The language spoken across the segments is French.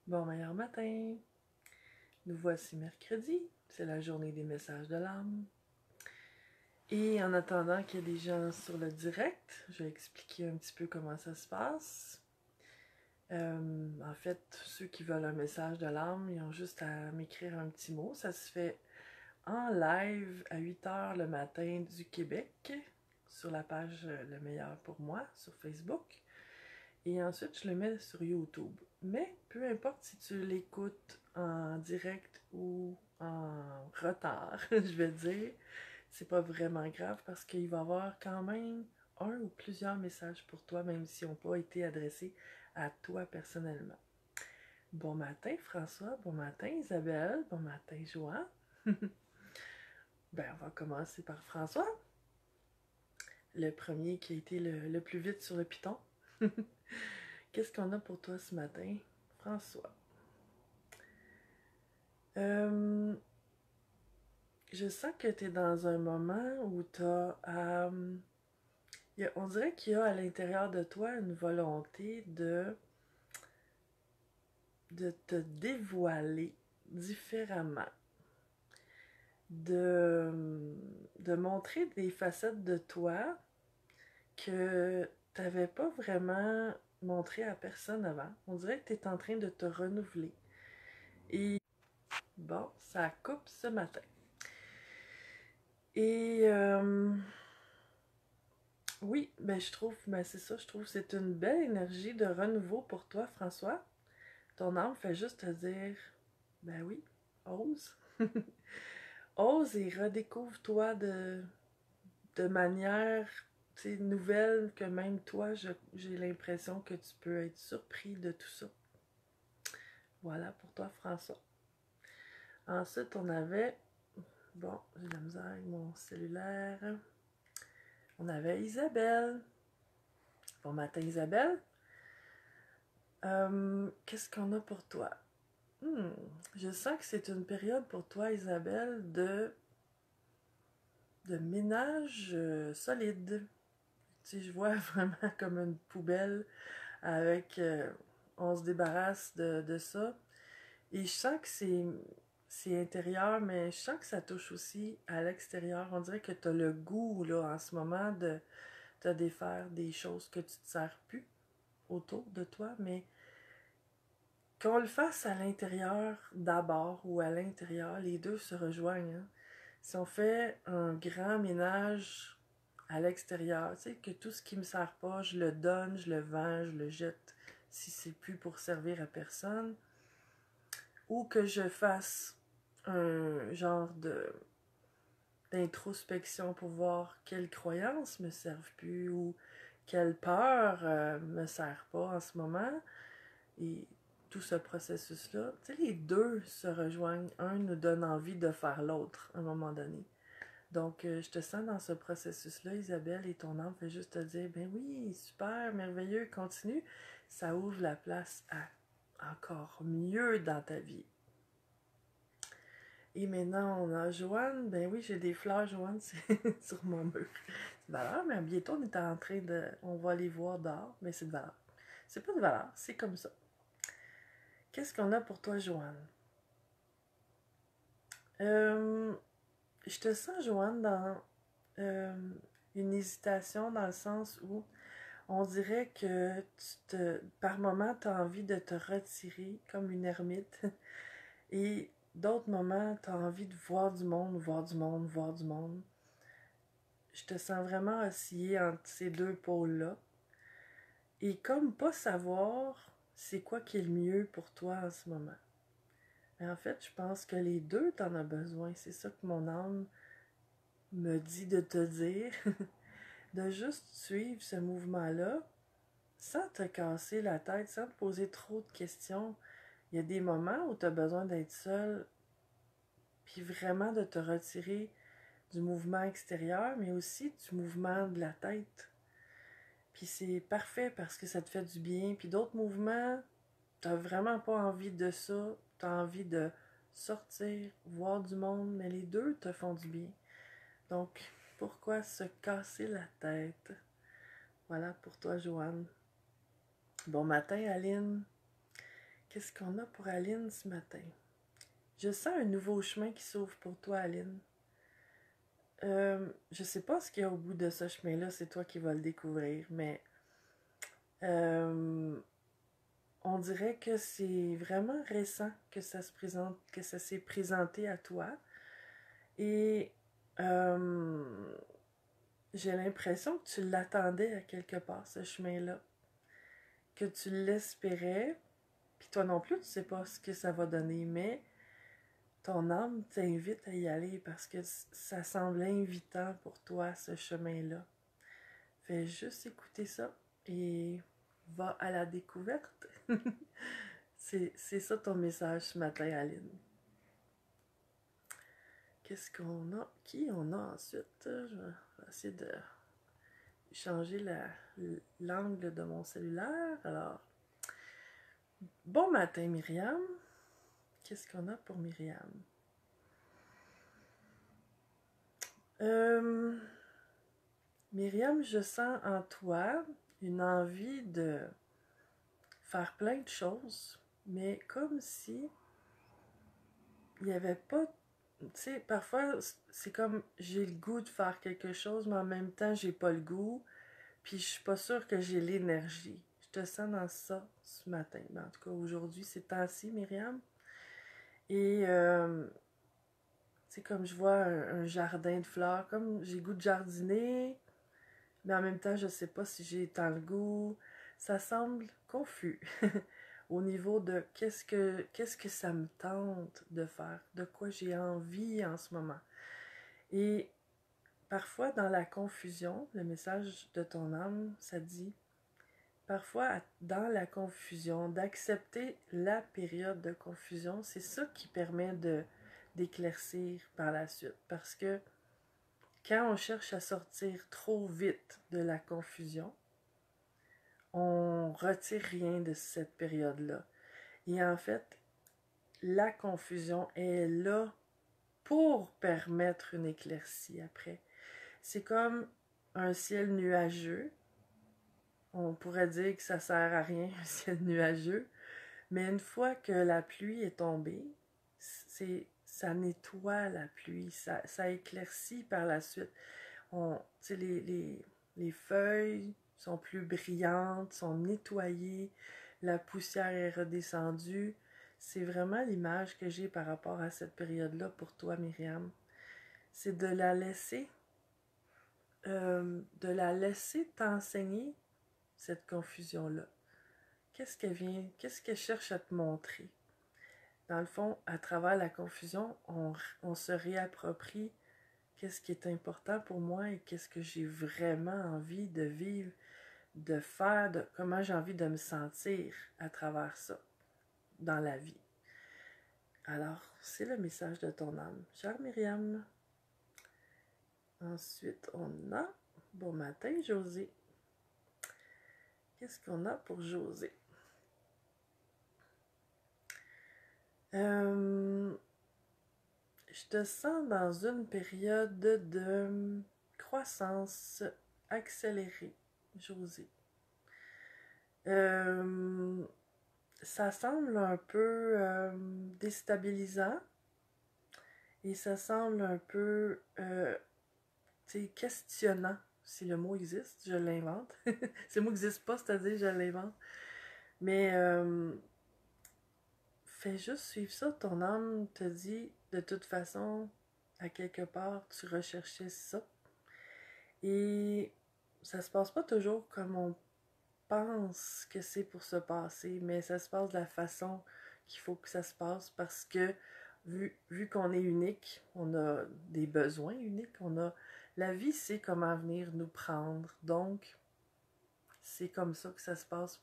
Bon meilleur matin! Nous voici mercredi, c'est la journée des messages de l'âme. Et en attendant qu'il y ait des gens sur le direct, je vais expliquer un petit peu comment ça se passe. En fait, ceux qui veulent un message de l'âme, ils ont juste à m'écrire un petit mot. Ça se fait en live à 8h le matin du Québec, sur la page Le Meilleur pour moi, sur Facebook. Et ensuite, je le mets sur YouTube. Mais peu importe si tu l'écoutes en direct ou en retard, je vais dire, c'est pas vraiment grave parce qu'il va y avoir quand même un ou plusieurs messages pour toi, même s'ils n'ont pas été adressés à toi personnellement. Bon matin François, bon matin Isabelle, bon matin Joanne. On va commencer par François, le premier qui a été le plus vite sur le piton. Qu'est-ce qu'on a pour toi ce matin, François? Je sens que tu es dans un moment où tu as... on dirait qu'il y a à l'intérieur de toi une volonté de te dévoiler différemment, de, de montrer des facettes de toi que tu n'avais pas vraiment montré à personne avant. On dirait que tu es en train de te renouveler. Et bon, ça coupe ce matin. Et oui, je trouve, c'est ça, je trouve que c'est une belle énergie de renouveau pour toi, François. Ton âme fait juste te dire, ben oui, ose. Ose et redécouvre-toi de manière nouvelle que même toi, j'ai l'impression que tu peux être surpris de tout ça. Voilà pour toi, François. Ensuite, on avait, bon, j'ai de la misère avec mon cellulaire. On avait Isabelle. Bon matin, Isabelle. Qu'est-ce qu'on a pour toi? Je sens que c'est une période pour toi, Isabelle, de ménage solide. Tu sais, je vois vraiment comme une poubelle avec... on se débarrasse de ça. Et je sens que c'est intérieur, mais je sens que ça touche aussi à l'extérieur. On dirait que tu as le goût, là, en ce moment, de te défaire des choses que tu ne te sers plus autour de toi, mais qu'on le fasse à l'intérieur d'abord ou à l'intérieur, les deux se rejoignent. Hein. Si on fait un grand ménage à l'extérieur, tu sais, que tout ce qui me sert pas, je le donne, je le vends, je le jette si c'est plus pour servir à personne, ou que je fasse un genre d'introspection pour voir quelles croyances me servent plus ou quelle peur me sert pas en ce moment. Et tout ce processus-là, tu sais, les deux se rejoignent. Un nous donne envie de faire l'autre à un moment donné. Donc, je te sens dans ce processus-là, Isabelle, et ton âme fait juste te dire, ben oui, super, merveilleux, continue. Ça ouvre la place à encore mieux dans ta vie. Et maintenant, on a Joanne. Ben oui, j'ai des fleurs, Joanne, sur mon mur. C'est de valeur, mais bientôt, on est en train de... On va les voir dehors, mais c'est de valeur. C'est pas de valeur, c'est comme ça. Qu'est-ce qu'on a pour toi, Joanne? Je te sens, Joanne, dans une hésitation dans le sens où on dirait que par moment, tu as envie de te retirer comme une ermite et d'autres moments, tu as envie de voir du monde, voir du monde, voir du monde. Je te sens vraiment osciller entre ces deux pôles-là et comme pas savoir c'est quoi qui est le mieux pour toi en ce moment. Mais en fait, je pense que les deux, t'en as besoin. C'est ça que mon âme me dit de te dire. De juste suivre ce mouvement-là sans te casser la tête, sans te poser trop de questions. Il y a des moments où tu as besoin d'être seul, puis vraiment de te retirer du mouvement extérieur, mais aussi du mouvement de la tête. Puis c'est parfait parce que ça te fait du bien. Puis d'autres mouvements, t'as vraiment pas envie de ça. T'as envie de sortir, voir du monde, mais les deux te font du bien. Donc, pourquoi se casser la tête? Voilà pour toi, Joanne. Bon matin, Aline. Qu'est-ce qu'on a pour Aline ce matin? Je sens un nouveau chemin qui s'ouvre pour toi, Aline. Je sais pas ce qu'il y a au bout de ce chemin-là, c'est toi qui vas le découvrir, mais on dirait que c'est vraiment récent que ça se présente, que ça s'est présenté à toi. Et j'ai l'impression que tu l'attendais à quelque part, ce chemin-là. Que tu l'espérais, puis toi non plus, tu sais pas ce que ça va donner, mais ton âme t'invite à y aller parce que ça semble invitant pour toi, ce chemin-là. Fais juste écouter ça et va à la découverte. C'est ça ton message ce matin, Aline. Qu'est-ce qu'on a? Qui on a ensuite? Je vais essayer de changer l'angle de mon cellulaire. Alors, bon matin, Myriam. Qu'est-ce qu'on a pour Myriam? Myriam, je sens en toi une envie de faire plein de choses, mais comme si il n'y avait pas... Tu sais, parfois, c'est comme j'ai le goût de faire quelque chose, mais en même temps, j'ai pas le goût, puis je suis pas sûre que j'ai l'énergie. Je te sens dans ça ce matin. Ben, en tout cas, aujourd'hui, c'est temps-ci, Myriam. Et c'est comme je vois un jardin de fleurs, comme j'ai le goût de jardiner, mais en même temps, je sais pas si j'ai tant le goût. Ça semble confus au niveau de qu'est-ce que ça me tente de faire, de quoi j'ai envie en ce moment. Et parfois, dans la confusion, le message de ton âme, ça dit, parfois, dans la confusion, d'accepter la période de confusion, c'est ça qui permet d'éclaircir par la suite. Parce que quand on cherche à sortir trop vite de la confusion, on retire rien de cette période-là. Et en fait, la confusion est là pour permettre une éclaircie après. C'est comme un ciel nuageux. On pourrait dire que ça sert à rien, un ciel nuageux. Mais une fois que la pluie est tombée, ça nettoie la pluie, ça éclaircit par la suite. Les feuilles sont plus brillantes, sont nettoyées, la poussière est redescendue. C'est vraiment l'image que j'ai par rapport à cette période-là pour toi, Myriam. C'est de la laisser t'enseigner cette confusion-là. Qu'est-ce qu'elle cherche à te montrer? Dans le fond, à travers la confusion, on se réapproprie qu'est-ce qui est important pour moi et qu'est-ce que j'ai vraiment envie de vivre, de faire, comment j'ai envie de me sentir à travers ça dans la vie. Alors, c'est le message de ton âme. Chère Myriam. Ensuite, on a bon matin, José. Qu'est-ce qu'on a pour José? Je te sens dans une période de croissance accélérée, José. Ça semble un peu déstabilisant et ça semble un peu questionnant, si le mot existe, je l'invente. Si le mot n'existe pas, c'est-à-dire je l'invente. Mais fais juste suivre ça, ton âme te dit, de toute façon, à quelque part, tu recherchais ça. Et ça se passe pas toujours comme on pense que c'est pour se passer, mais ça se passe de la façon qu'il faut que ça se passe parce que vu qu'on est unique, on a des besoins uniques, la vie sait comment venir nous prendre, donc c'est comme ça que ça se passe,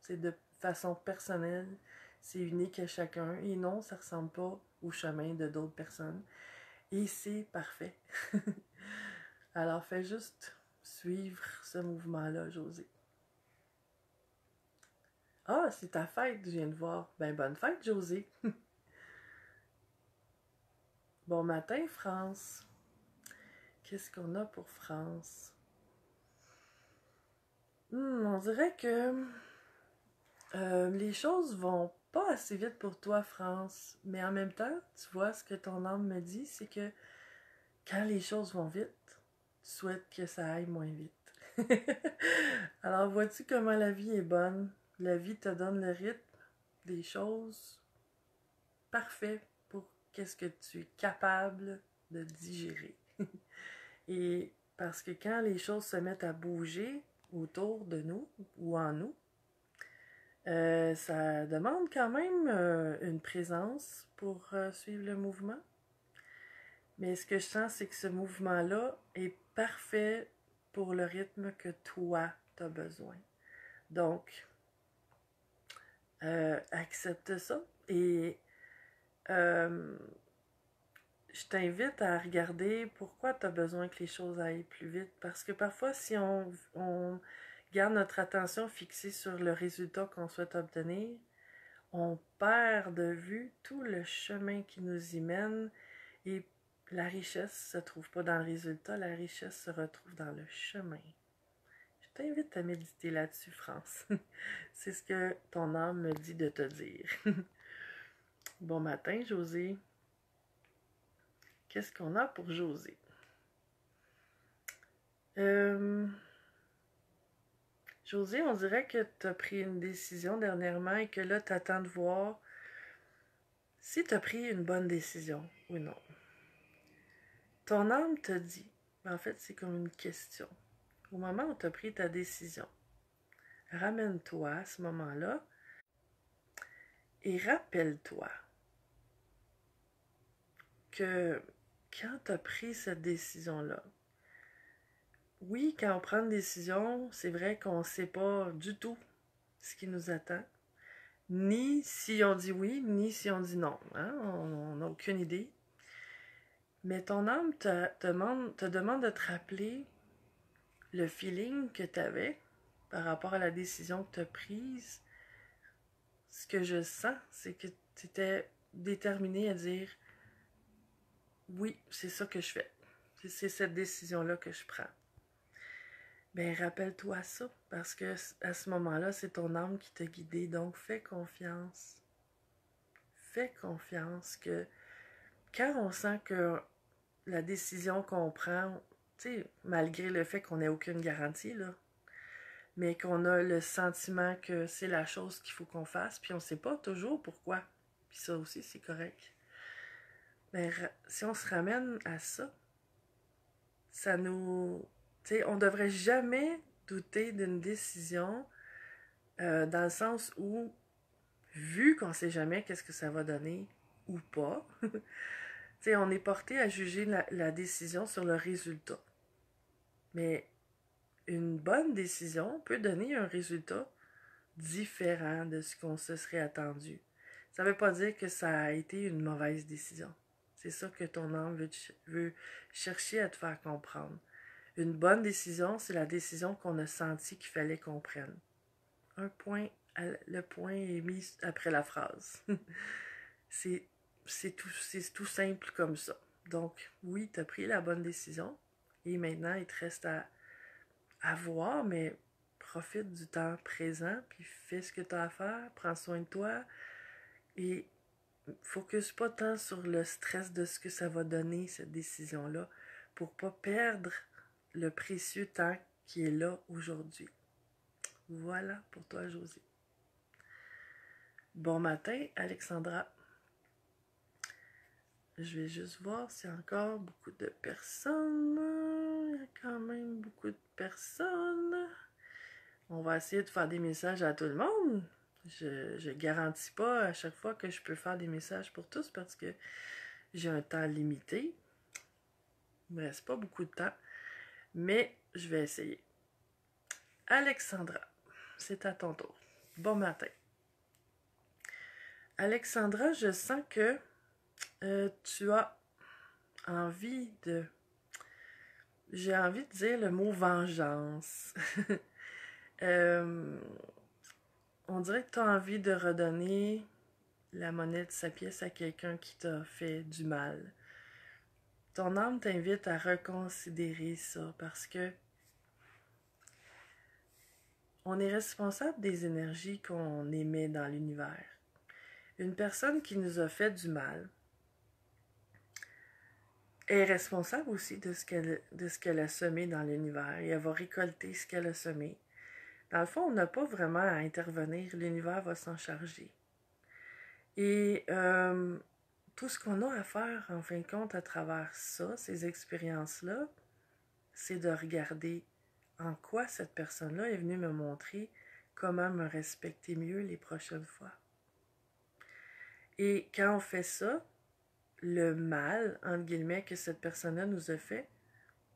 c'est de façon personnelle, c'est unique à chacun, et non, ça ressemble pas au chemin de d'autres personnes, et c'est parfait. Alors fais juste suivre ce mouvement-là, José. Ah, c'est ta fête, je viens de voir. Ben, bonne fête, José. Bon matin, France. Qu'est-ce qu'on a pour France? On dirait que les choses vont pas assez vite pour toi, France. Mais en même temps, tu vois, ce que ton âme me dit, c'est que quand les choses vont vite, tu souhaites que ça aille moins vite. Alors, vois-tu comment la vie est bonne? La vie te donne le rythme des choses parfait pour qu'est-ce que tu es capable de digérer. Et parce que quand les choses se mettent à bouger autour de nous ou en nous, ça demande quand même une présence pour suivre le mouvement. Mais ce que je sens, c'est que ce mouvement-là est parfait pour le rythme que toi, tu as besoin. Donc, accepte ça et je t'invite à regarder pourquoi tu as besoin que les choses aillent plus vite. Parce que parfois, si on garde notre attention fixée sur le résultat qu'on souhaite obtenir, on perd de vue tout le chemin qui nous y mène et la richesse ne se trouve pas dans le résultat, la richesse se retrouve dans le chemin. Je t'invite à méditer là-dessus, France. C'est ce que ton âme me dit de te dire. Bon matin, José. Qu'est-ce qu'on a pour José? José, on dirait que tu as pris une décision dernièrement et que là, tu attends de voir si tu as pris une bonne décision ou non. Ton âme te dit, en fait, c'est comme une question. Au moment où tu as pris ta décision, ramène-toi à ce moment-là et rappelle-toi que quand tu as pris cette décision-là, oui, quand on prend une décision, c'est vrai qu'on ne sait pas du tout ce qui nous attend, ni si on dit oui, ni si on dit non. Hein? On n'a aucune idée. Mais ton âme te demande de te rappeler le feeling que tu avais par rapport à la décision que tu as prise. Ce que je sens, c'est que tu étais déterminé à dire oui, c'est ça que je fais. C'est cette décision-là que je prends. Ben, rappelle-toi ça, parce que à ce moment-là, c'est ton âme qui t'a guidé. Donc, fais confiance. Fais confiance que quand on sent que la décision qu'on prend, tu sais, malgré le fait qu'on n'ait aucune garantie, là, mais qu'on a le sentiment que c'est la chose qu'il faut qu'on fasse, puis on ne sait pas toujours pourquoi. Puis ça aussi, c'est correct. Mais si on se ramène à ça, ça nous... Tu sais, on ne devrait jamais douter d'une décision dans le sens où, vu qu'on ne sait jamais qu'est-ce que ça va donner ou pas, tu sais, on est porté à juger la décision sur le résultat. Mais une bonne décision peut donner un résultat différent de ce qu'on se serait attendu. Ça ne veut pas dire que ça a été une mauvaise décision. C'est ça que ton âme veut chercher à te faire comprendre. Une bonne décision, c'est la décision qu'on a senti qu'il fallait qu'on prenne. Le point est mis après la phrase. c'est tout simple comme ça. Donc, oui, tu as pris la bonne décision et maintenant, il te reste à voir, mais profite du temps présent, puis fais ce que tu as à faire, prends soin de toi et focus pas tant sur le stress de ce que ça va donner, cette décision-là, pour pas perdre le précieux temps qui est là aujourd'hui. Voilà pour toi, José. Bon matin, Alexandra. Je vais juste voir s'il y a encore beaucoup de personnes. Il y a quand même beaucoup de personnes. On va essayer de faire des messages à tout le monde. Je garantis pas à chaque fois que je peux faire des messages pour tous parce que j'ai un temps limité. Il me reste pas beaucoup de temps, mais je vais essayer. Alexandra, c'est à ton tour. Bon matin. Alexandra, je sens que tu as envie de... J'ai envie de dire le mot vengeance. On dirait que tu as envie de redonner la monnaie de sa pièce à quelqu'un qui t'a fait du mal. Ton âme t'invite à reconsidérer ça parce que on est responsable des énergies qu'on émet dans l'univers. Une personne qui nous a fait du mal est responsable aussi de ce qu'elle a semé dans l'univers et elle va récolter ce qu'elle a semé. Dans le fond, on n'a pas vraiment à intervenir, l'univers va s'en charger. Et tout ce qu'on a à faire, en fin de compte, à travers ça, ces expériences-là, c'est de regarder en quoi cette personne-là est venue me montrer comment me respecter mieux les prochaines fois. Et quand on fait ça, le mal, entre guillemets, que cette personne-là nous a fait,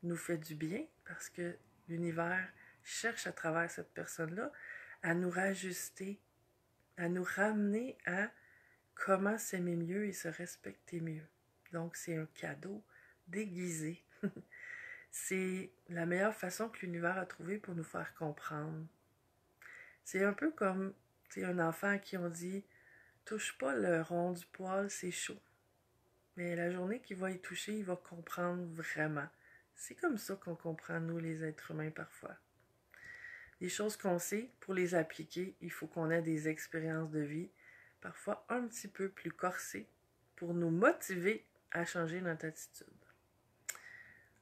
nous fait du bien parce que l'univers cherche à travers cette personne-là à nous rajuster, à nous ramener à comment s'aimer mieux et se respecter mieux. Donc, c'est un cadeau déguisé. C'est la meilleure façon que l'univers a trouvé pour nous faire comprendre. C'est un peu comme un enfant à qui on dit « Touche pas le rond du poil, c'est chaud ». Mais la journée qu'il va y toucher, il va comprendre vraiment. C'est comme ça qu'on comprend, nous, les êtres humains, parfois. Des choses qu'on sait, pour les appliquer, il faut qu'on ait des expériences de vie, parfois un petit peu plus corsées, pour nous motiver à changer notre attitude.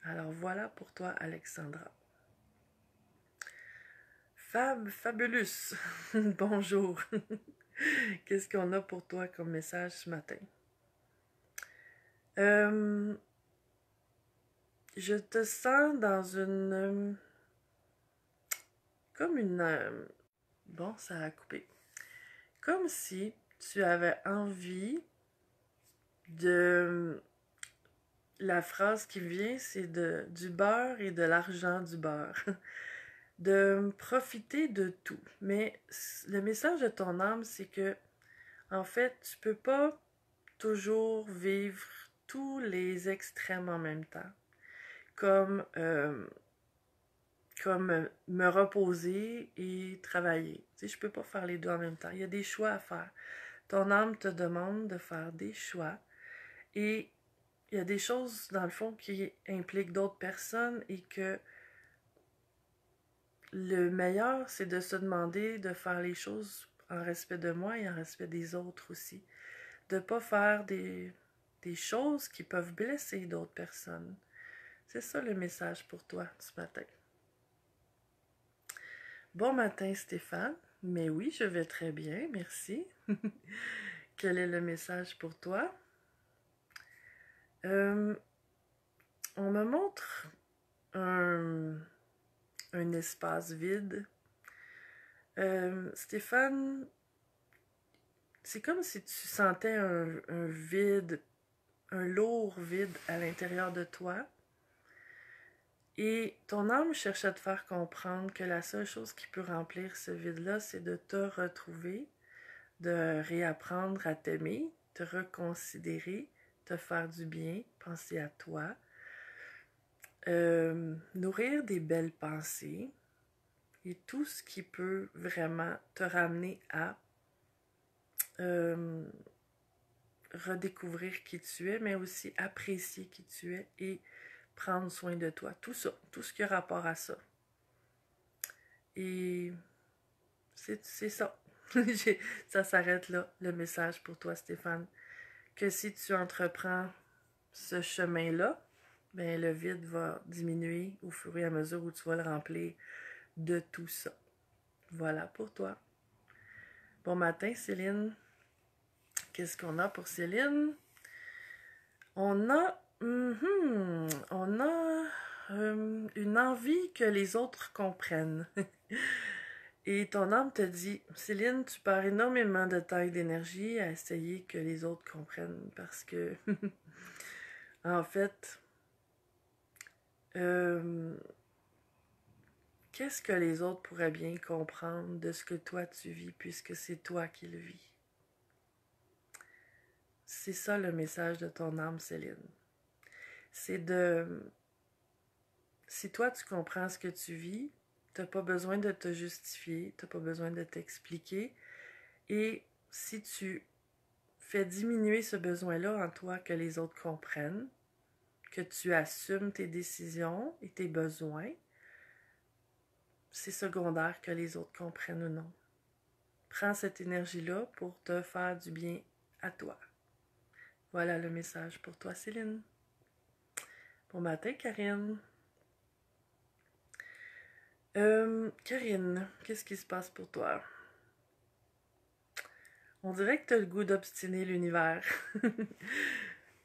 Alors voilà pour toi, Alexandra. Fabulous, bonjour. Qu'est-ce qu'on a pour toi comme message ce matin? Je te sens dans une... comme une... bon, ça a coupé. Comme si tu avais envie de... La phrase qui me vient, c'est du beurre et de l'argent du beurre. De profiter de tout. Mais le message de ton âme, c'est que, en fait, tu peux pas toujours vivre tous les extrêmes en même temps. Comme me reposer et travailler. Tu sais, je peux pas faire les deux en même temps. Il y a des choix à faire. Ton âme te demande de faire des choix et il y a des choses, dans le fond, qui impliquent d'autres personnes et que le meilleur, c'est de se demander de faire les choses en respect de moi et en respect des autres aussi. De ne pas faire des choses qui peuvent blesser d'autres personnes. C'est ça le message pour toi ce matin. Bon matin Stéphane. Mais oui, je vais très bien, merci. Quel est le message pour toi? On me montre un espace vide. Stéphane, c'est comme si tu sentais un vide, un lourd vide à l'intérieur de toi. Et ton âme cherche à te faire comprendre que la seule chose qui peut remplir ce vide-là, c'est de te retrouver, de réapprendre à t'aimer, te reconsidérer, te faire du bien, penser à toi, nourrir des belles pensées et tout ce qui peut vraiment te ramener à redécouvrir qui tu es, mais aussi apprécier qui tu es et prendre soin de toi. Tout ça, tout ce qui a rapport à ça. Et c'est ça. Ça s'arrête là, le message pour toi, Stéphane. Que si tu entreprends ce chemin-là, ben le vide va diminuer au fur et à mesure où tu vas le remplir de tout ça. Voilà pour toi. Bon matin, Céline. Qu'est-ce qu'on a pour Céline? On a une envie que les autres comprennent. Et ton âme te dit, Céline, tu perds énormément de temps et d'énergie à essayer que les autres comprennent parce que, en fait, qu'est-ce que les autres pourraient bien comprendre de ce que toi tu vis puisque c'est toi qui le vis? C'est ça le message de ton âme, Céline. C'est de... Si toi tu comprends ce que tu vis, t'as pas besoin de te justifier, t'as pas besoin de t'expliquer. Et si tu fais diminuer ce besoin-là en toi que les autres comprennent, que tu assumes tes décisions et tes besoins, c'est secondaire que les autres comprennent ou non. prends cette énergie-là pour te faire du bien à toi. Voilà le message pour toi, Céline. Bon matin, Karine. Karine, qu'est-ce qui se passe pour toi? On dirait que tu as le goût d'obstiner l'univers.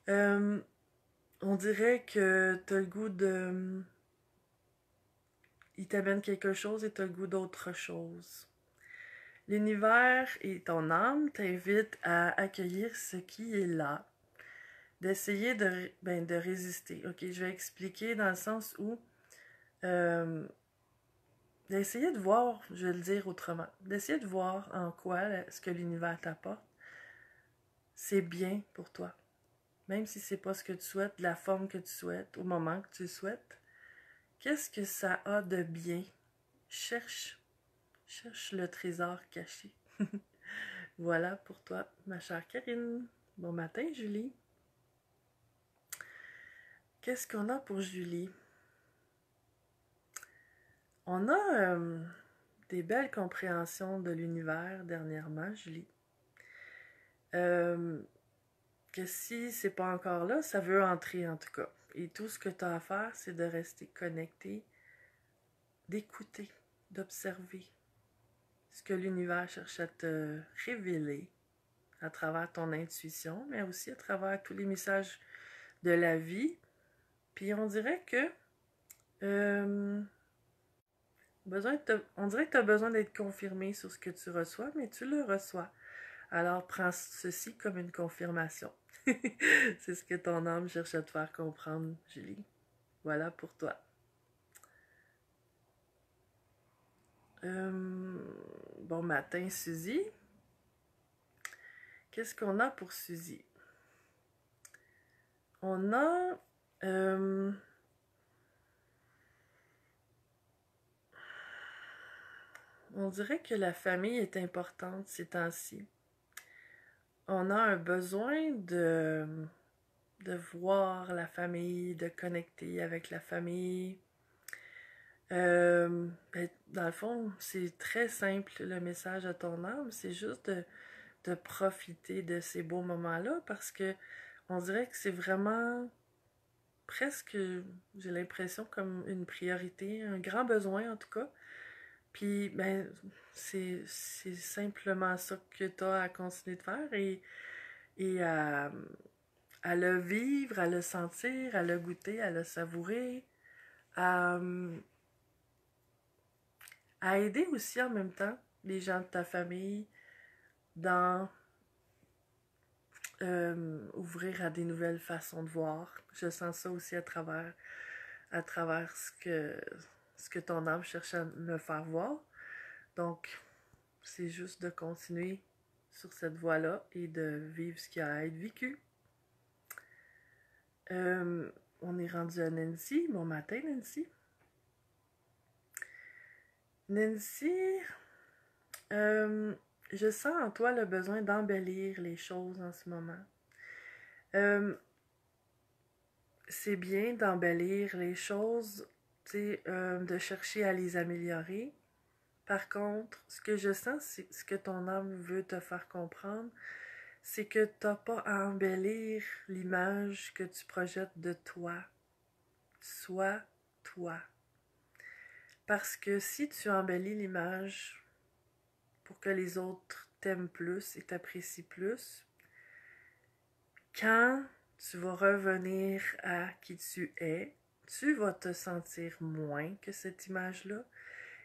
On dirait que tu as le goût de... Il t'amène quelque chose et tu as le goût d'autre chose. L'univers et ton âme t'invitent à accueillir ce qui est là, d'essayer de résister. Ok, je vais expliquer dans le sens où d'essayer de voir, je vais le dire autrement, d'essayer de voir en quoi ce que l'univers t'apporte, c'est bien pour toi. Même si c'est pas ce que tu souhaites, la forme que tu souhaites, au moment que tu le souhaites, qu'est-ce que ça a de bien? Cherche le trésor caché. Voilà pour toi, ma chère Karine. Bon matin, Julie. Qu'est-ce qu'on a pour Julie? On a des belles compréhensions de l'univers dernièrement, Julie. Que si c'est pas encore là, ça veut entrer en tout cas. Et tout ce que tu as à faire, c'est de rester connecté, d'écouter, d'observer ce que l'univers cherche à te révéler à travers ton intuition, mais aussi à travers tous les messages de la vie. Puis on dirait que on dirait que tu as besoin d'être confirmé sur ce que tu reçois, mais tu le reçois. Alors prends ceci comme une confirmation. C'est ce que ton âme cherche à te faire comprendre, Julie. Voilà pour toi. Bon matin, Suzy. Qu'est-ce qu'on a pour Suzy? On a... on dirait que la famille est importante ces temps-ci. On a un besoin de voir la famille, de connecter avec la famille. Dans le fond, c'est très simple le message à ton âme, c'est juste de profiter de ces beaux moments-là parce que on dirait que c'est vraiment presque, j'ai l'impression, comme une priorité, un grand besoin en tout cas. Puis, ben, c'est simplement ça que tu as à continuer de faire et à le vivre, à le sentir, à le goûter, à le savourer, à aider aussi en même temps les gens de ta famille dans ouvrir à des nouvelles façons de voir. Je sens ça aussi à travers ce que ton âme cherche à me faire voir. Donc, c'est juste de continuer sur cette voie-là et de vivre ce qu'il y a à être vécu. On est rendu à Nancy. Bon matin, Nancy. Nancy, je sens en toi le besoin d'embellir les choses en ce moment. C'est bien d'embellir les choses, de chercher à les améliorer. Par contre, ce que je sens, c'est ce que ton âme veut te faire comprendre, c'est que tu n'as pas à embellir l'image que tu projettes de toi. Sois toi. Parce que si tu embellis l'image pour que les autres t'aiment plus et t'apprécient plus, quand tu vas revenir à qui tu es, tu vas te sentir moins que cette image-là.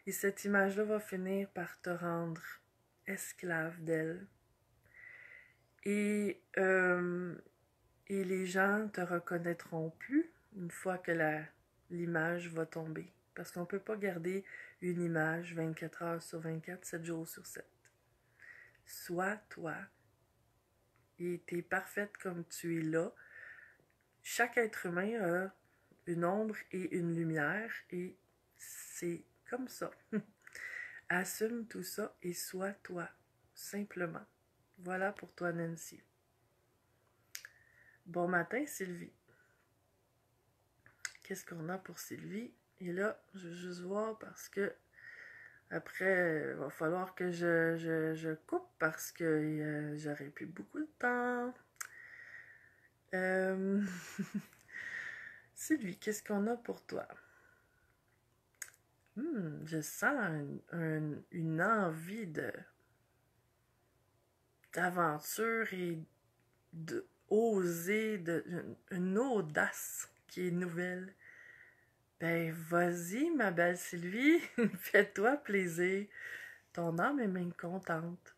Et cette image-là va finir par te rendre esclave d'elle. Et les gens te reconnaîtront plus une fois que l'image va tomber. Parce qu'on ne peut pas garder une image 24 heures sur 24, 7 jours sur 7. Sois toi. Et tu es parfaite comme tu es là. Chaque être humain a une ombre et une lumière. Et c'est comme ça. Assume tout ça et sois toi. Simplement. Voilà pour toi, Nancy. Bon matin, Sylvie. Qu'est-ce qu'on a pour Sylvie? Et là, je vais juste voir parce que Après, il va falloir que je coupe parce que j'aurai plus beaucoup de temps. Euh... Sylvie, qu'est-ce qu'on a pour toi? Je sens une envie d'aventure et de oser, une audace qui est nouvelle. Ben, vas-y, ma belle Sylvie, fais-toi plaisir. Ton âme est même contente.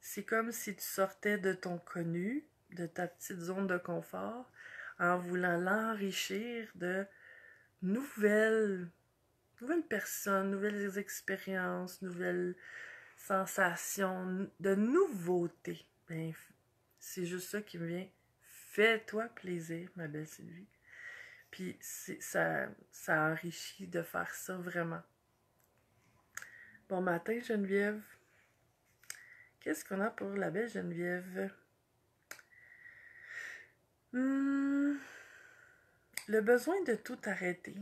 C'est comme si tu sortais de ton connu, de ta petite zone de confort, en voulant l'enrichir de nouvelles, nouvelles personnes, nouvelles expériences, nouvelles sensations, de nouveautés. Ben, c'est juste ça qui me vient. Fais-toi plaisir, ma belle Sylvie. Puis ça enrichit de faire ça vraiment. Bon matin, Geneviève. Qu'est-ce qu'on a pour la belle Geneviève? Le besoin de tout arrêter.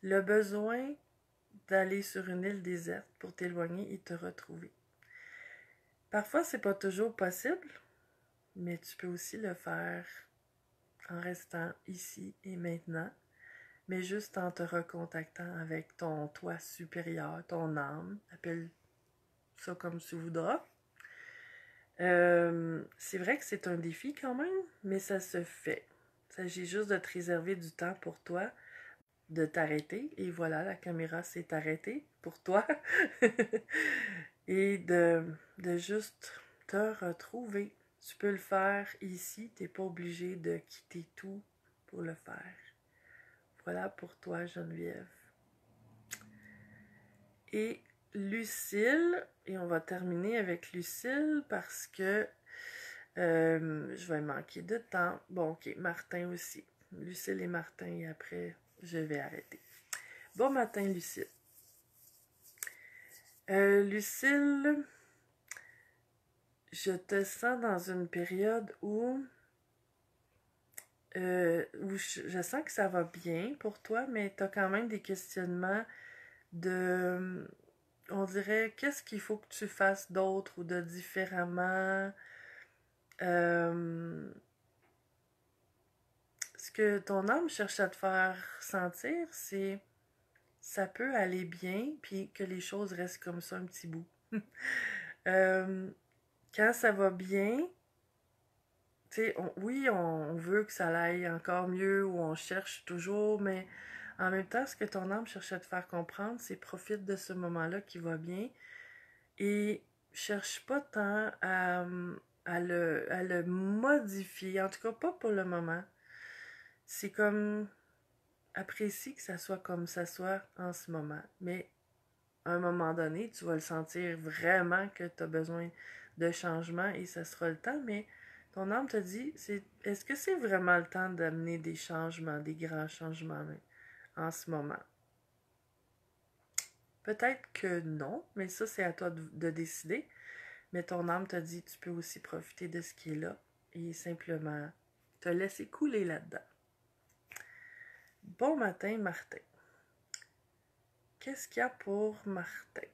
Le besoin d'aller sur une île déserte pour t'éloigner et te retrouver. Parfois, c'est pas toujours possible, mais tu peux aussi le faire en restant ici et maintenant, mais juste en te recontactant avec ton toi supérieur, ton âme, appelle ça comme tu voudras. C'est vrai que c'est un défi quand même, mais ça se fait. Il s'agit juste de te réserver du temps pour toi, de t'arrêter, et voilà, la caméra s'est arrêtée pour toi, et de juste te retrouver. Tu peux le faire ici, tu n'es pas obligé de quitter tout pour le faire. Voilà pour toi, Geneviève. Et Lucille, et on va terminer avec Lucille parce que je vais manquer de temps. Bon, ok, Martin aussi. Lucille et Martin, et après, je vais arrêter. Bon matin, Lucille. Lucille, je te sens dans une période où je sens que ça va bien pour toi, mais tu as quand même des questionnements de, on dirait, qu'est-ce qu'il faut que tu fasses d'autre ou de différemment. Ce que ton âme cherche à te faire sentir, c'est ça peut aller bien, puis que les choses restent comme ça un petit bout. Quand ça va bien, tu sais, oui, on veut que ça aille encore mieux, ou on cherche toujours, mais en même temps, ce que ton âme cherche à te faire comprendre, c'est profite de ce moment-là qui va bien et cherche pas tant à le modifier, en tout cas pas pour le moment. C'est comme apprécie que ça soit comme ça soit en ce moment, mais à un moment donné, tu vas le sentir vraiment que tu as besoin de changement et ça sera le temps, mais ton âme te dit, est-ce que c'est vraiment le temps d'amener des changements, des grands changements en ce moment? Peut-être que non, mais ça, c'est à toi de décider. Mais ton âme te dit, tu peux aussi profiter de ce qui est là et simplement te laisser couler là-dedans. Bon matin, Martin. Qu'est-ce qu'il y a pour Martin?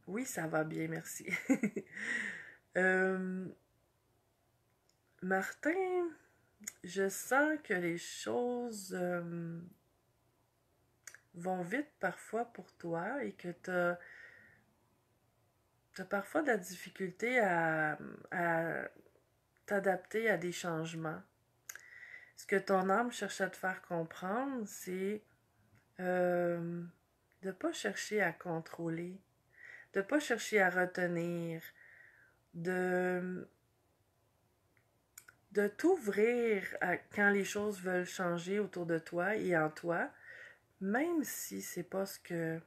Oui, ça va bien, merci. Martin, je sens que les choses vont vite parfois pour toi et que tu as parfois de la difficulté à t'adapter à des changements. Ce que ton âme cherche à te faire comprendre, c'est de ne pas chercher à contrôler, de ne pas chercher à retenir, de t'ouvrir quand les choses veulent changer autour de toi et en toi, même si c'est pas ce que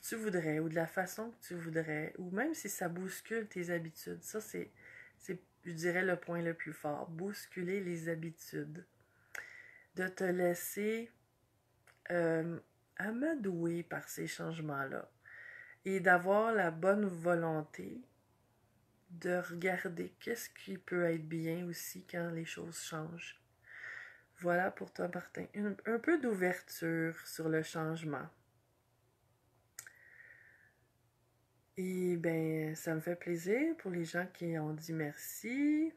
tu voudrais ou de la façon que tu voudrais, ou même si ça bouscule tes habitudes. Ça, c'est je dirais, le point le plus fort. Bousculer les habitudes. De te laisser amadouer par ces changements-là. Et d'avoir la bonne volonté de regarder qu'est-ce qui peut être bien aussi quand les choses changent. Voilà pour toi, Martin. Un peu d'ouverture sur le changement. Et ben, ça me fait plaisir pour les gens qui ont dit merci.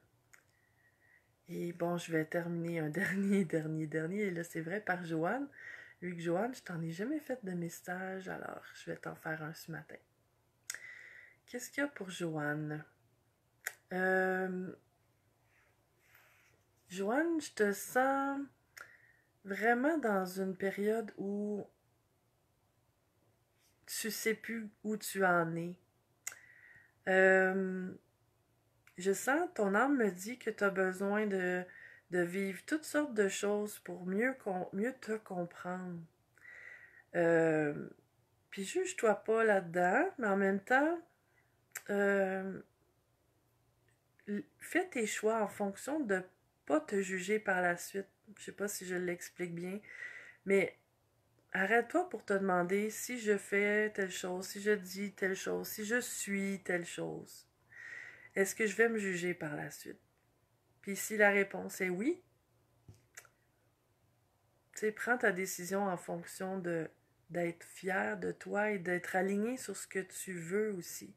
Et bon, je vais terminer un dernier. Et là, c'est vrai, par Joanne. Vu que Joanne, je t'en ai jamais fait de message, alors je vais t'en faire un ce matin. Qu'est-ce qu'il y a pour Joanne? Joanne, je te sens vraiment dans une période où tu sais plus où tu en es. Je sens, ton âme me dit que tu as besoin de vivre toutes sortes de choses pour mieux te comprendre. Puis juge-toi pas là-dedans, mais en même temps, euh, fais tes choix en fonction de pas te juger par la suite. Je sais pas si je l'explique bien, mais arrête-toi pour te demander si je fais telle chose, si je dis telle chose, si je suis telle chose. Est-ce que je vais me juger par la suite? Puis si la réponse est oui, tu sais, prends ta décision en fonction d'être fier de toi et d'être aligné sur ce que tu veux aussi.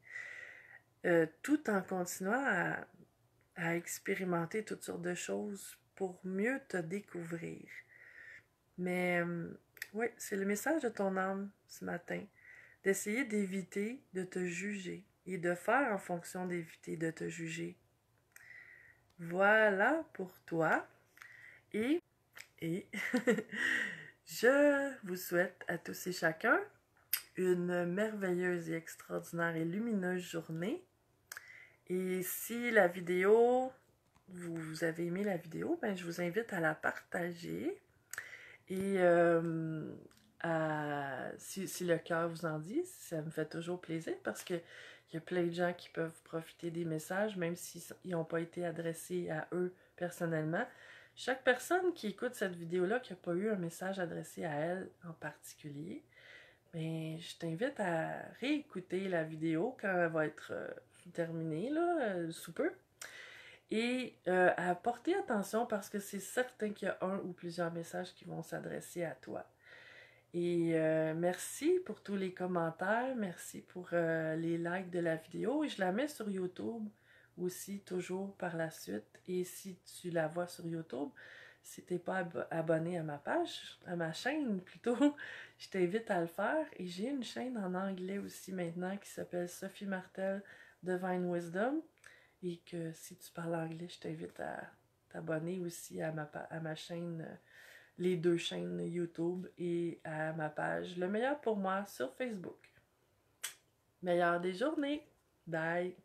Tout en continuant à expérimenter toutes sortes de choses pour mieux te découvrir. Mais oui, c'est le message de ton âme ce matin, d'essayer d'éviter de te juger et de faire en fonction d'éviter de te juger. Voilà pour toi. Et je vous souhaite à tous et chacun une merveilleuse et extraordinaire et lumineuse journée. Et si la vidéo, vous avez aimé la vidéo, ben je vous invite à la partager. Et si le cœur vous en dit, ça me fait toujours plaisir parce que il y a plein de gens qui peuvent profiter des messages, même s'ils n'ont pas été adressés à eux personnellement. Chaque personne qui écoute cette vidéo-là, qui n'a pas eu un message adressé à elle en particulier, ben, je t'invite à réécouter la vidéo quand elle va être terminée, là, sous peu. Et à porter attention parce que c'est certain qu'il y a un ou plusieurs messages qui vont s'adresser à toi. Et merci pour tous les commentaires, merci pour les likes de la vidéo. Et je la mets sur YouTube aussi, toujours par la suite. Et si tu la vois sur YouTube, si tu n'es pas abonné à ma page, à ma chaîne plutôt, je t'invite à le faire. Et j'ai une chaîne en anglais aussi maintenant qui s'appelle Sophie Martel Divine Wisdom. Et que si tu parles anglais, je t'invite à t'abonner aussi à ma chaîne, les deux chaînes YouTube et à ma page Le meilleur pour moi sur Facebook. Meilleure des journées! Bye!